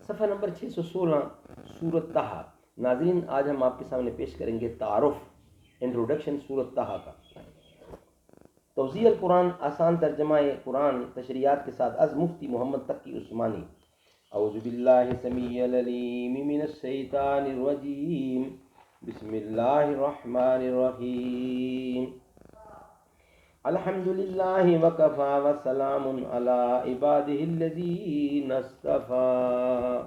صفحہ نمبر 616 سورۃ طٰہٰ۔ ناظرین، آج ہم آپ کے سامنے پیش کریں گے تعارف، انٹروڈکشن سورۃ طٰہٰ کا۔ توضیح القرآن، آسان ترجمہ قرآن تشریحات کے ساتھ از مفتی محمد تقی عثمانی۔ اعوذ باللہ السمیع العلیم من الشیطان الرجیم، بسم اللہ الرحمن الرحیم۔ الحمد للہ وکفی وسلام علی عبادہ الذین اصطفی۔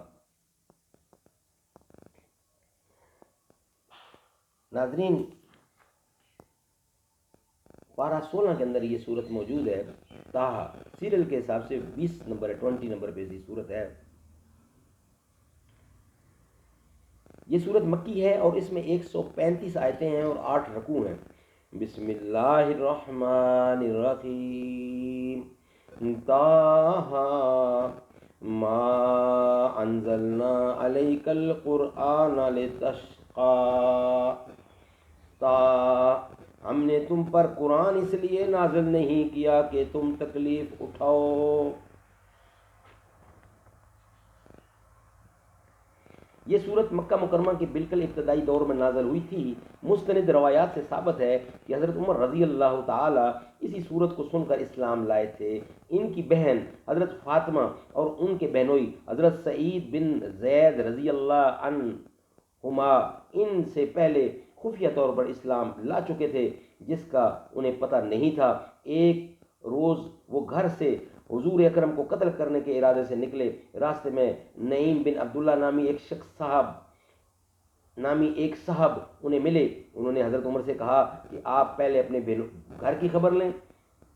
ناظرین، پارہ 16 کے اندر یہ صورت موجود ہے۔ طٰہٰ سیریل کے حساب سے 20 نمبر 20 نمبر پہ یہ صورت ہے۔ یہ صورت مکی ہے اور اس میں 135 آیتیں ہیں اور 8 رکوع ہیں۔ بسم اللہ الرحمن الرحیم۔ طٰہٰ ما انزلنا علیک القرآن لتشقی۔ ہم نے تم پر قرآن اس لیے نازل نہیں کیا کہ تم تکلیف اٹھاؤ۔ یہ صورت مکہ مکرمہ کے بالکل ابتدائی دور میں نازل ہوئی تھی۔ مستند روایات سے ثابت ہے کہ حضرت عمر رضی اللہ تعالی اسی صورت کو سن کر اسلام لائے تھے۔ ان کی بہن حضرت فاطمہ اور ان کے بہنوئی حضرت سعید بن زید رضی اللہ عنہما ان سے پہلے خفیہ طور پر اسلام لا چکے تھے، جس کا انہیں پتہ نہیں تھا۔ ایک روز وہ گھر سے حضور اکرم کو قتل کرنے کے ارادے سے نکلے۔ راستے میں نعیم بن عبداللہ نامی ایک صاحب انہیں ملے۔ انہوں نے حضرت عمر سے کہا کہ آپ پہلے اپنے گھر کی خبر لیں،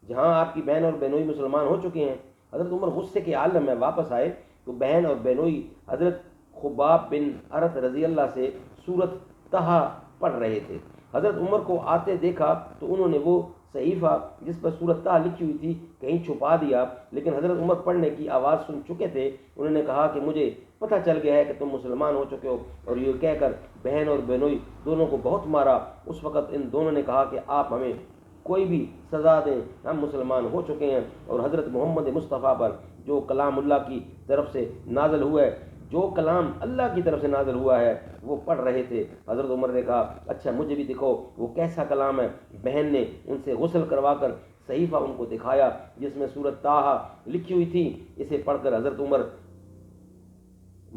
جہاں آپ کی بہن اور بہنوئی مسلمان ہو چکے ہیں۔ حضرت عمر غصے کے عالم میں واپس آئے تو بہن اور بہنوئی حضرت خباب بن ارت رضی اللہ سے سورۃ طٰہٰ پڑھ رہے تھے۔ حضرت عمر کو آتے دیکھا تو انہوں نے وہ صحیفہ جس پر سورۃ طٰہٰ لکھی ہوئی تھی کہیں چھپا دیا، لیکن حضرت عمر پڑھنے کی آواز سن چکے تھے۔ انہوں نے کہا کہ مجھے پتہ چل گیا ہے کہ تم مسلمان ہو چکے ہو، اور یہ کہہ کر بہن اور بہنوئی دونوں کو بہت مارا۔ اس وقت ان دونوں نے کہا کہ آپ ہمیں کوئی بھی سزا دیں، ہم مسلمان ہو چکے ہیں۔ اور حضرت محمد مصطفیٰ پر جو کلام اللہ کی طرف سے نازل ہوا ہے، جو کلام اللہ کی طرف سے نازل ہوا ہے، وہ پڑھ رہے تھے۔ حضرت عمر نے کہا اچھا مجھے بھی دکھاؤ وہ کیسا کلام ہے۔ بہن نے ان سے غسل کروا کر صحیفہ ان کو دکھایا جس میں سورۃ طٰہٰ لکھی ہوئی تھی۔ اسے پڑھ کر حضرت عمر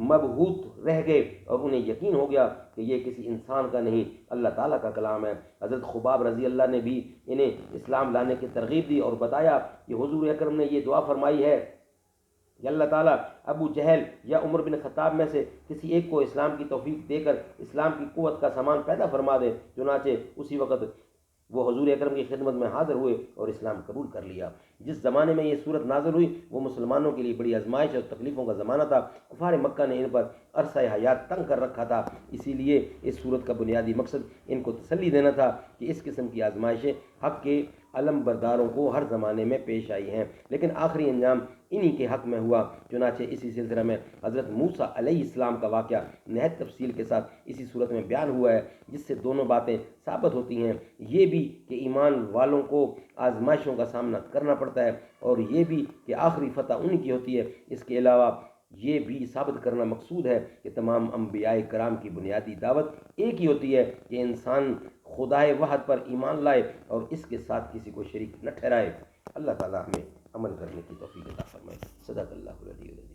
مبہوت رہ گئے اور انہیں یقین ہو گیا کہ یہ کسی انسان کا نہیں، اللہ تعالیٰ کا کلام ہے۔ حضرت خباب رضی اللہ نے بھی انہیں اسلام لانے کی ترغیب دی اور بتایا کہ حضور اکرم نے یہ دعا فرمائی ہے کہ اللہ تعالیٰ ابو جہل یا عمر بن خطاب میں سے کسی ایک کو اسلام کی توفیق دے کر اسلام کی قوت کا سامان پیدا فرما دے۔ چنانچہ اسی وقت وہ حضور اکرم کی خدمت میں حاضر ہوئے اور اسلام قبول کر لیا۔ جس زمانے میں یہ صورت نازل ہوئی وہ مسلمانوں کے لیے بڑی آزمائش اور تکلیفوں کا زمانہ تھا۔ کفار مکہ نے ان پر عرصہ حیات تنگ کر رکھا تھا، اسی لیے اس صورت کا بنیادی مقصد ان کو تسلی دینا تھا کہ اس قسم کی آزمائشیں حق کے علم برداروں کو ہر زمانے میں پیش آئی ہیں، لیکن آخری انجام انہی کے حق میں ہوا۔ چنانچہ اسی سلسلہ میں حضرت موسیٰ علیہ السلام کا واقعہ نہایت تفصیل کے ساتھ اسی صورت میں بیان ہوا ہے، جس سے دونوں باتیں ثابت ہوتی ہیں، یہ بھی کہ ایمان والوں کو آزمائشوں کا سامنا کرنا پڑتا ہے، اور یہ بھی کہ آخری فتح انہی کی ہوتی ہے۔ اس کے علاوہ یہ بھی ثابت کرنا مقصود ہے کہ تمام انبیاء کرام کی بنیادی دعوت ایک ہی ہوتی ہے کہ انسان خدائے وحد پر ایمان لائے اور اس کے ساتھ کسی کو شریک نہ ٹھہرائے۔ اللہ تعالیٰ ہمیں عمل کرنے کی توفیق عطا فرمائے۔ صدق اللہ العلی العظیم۔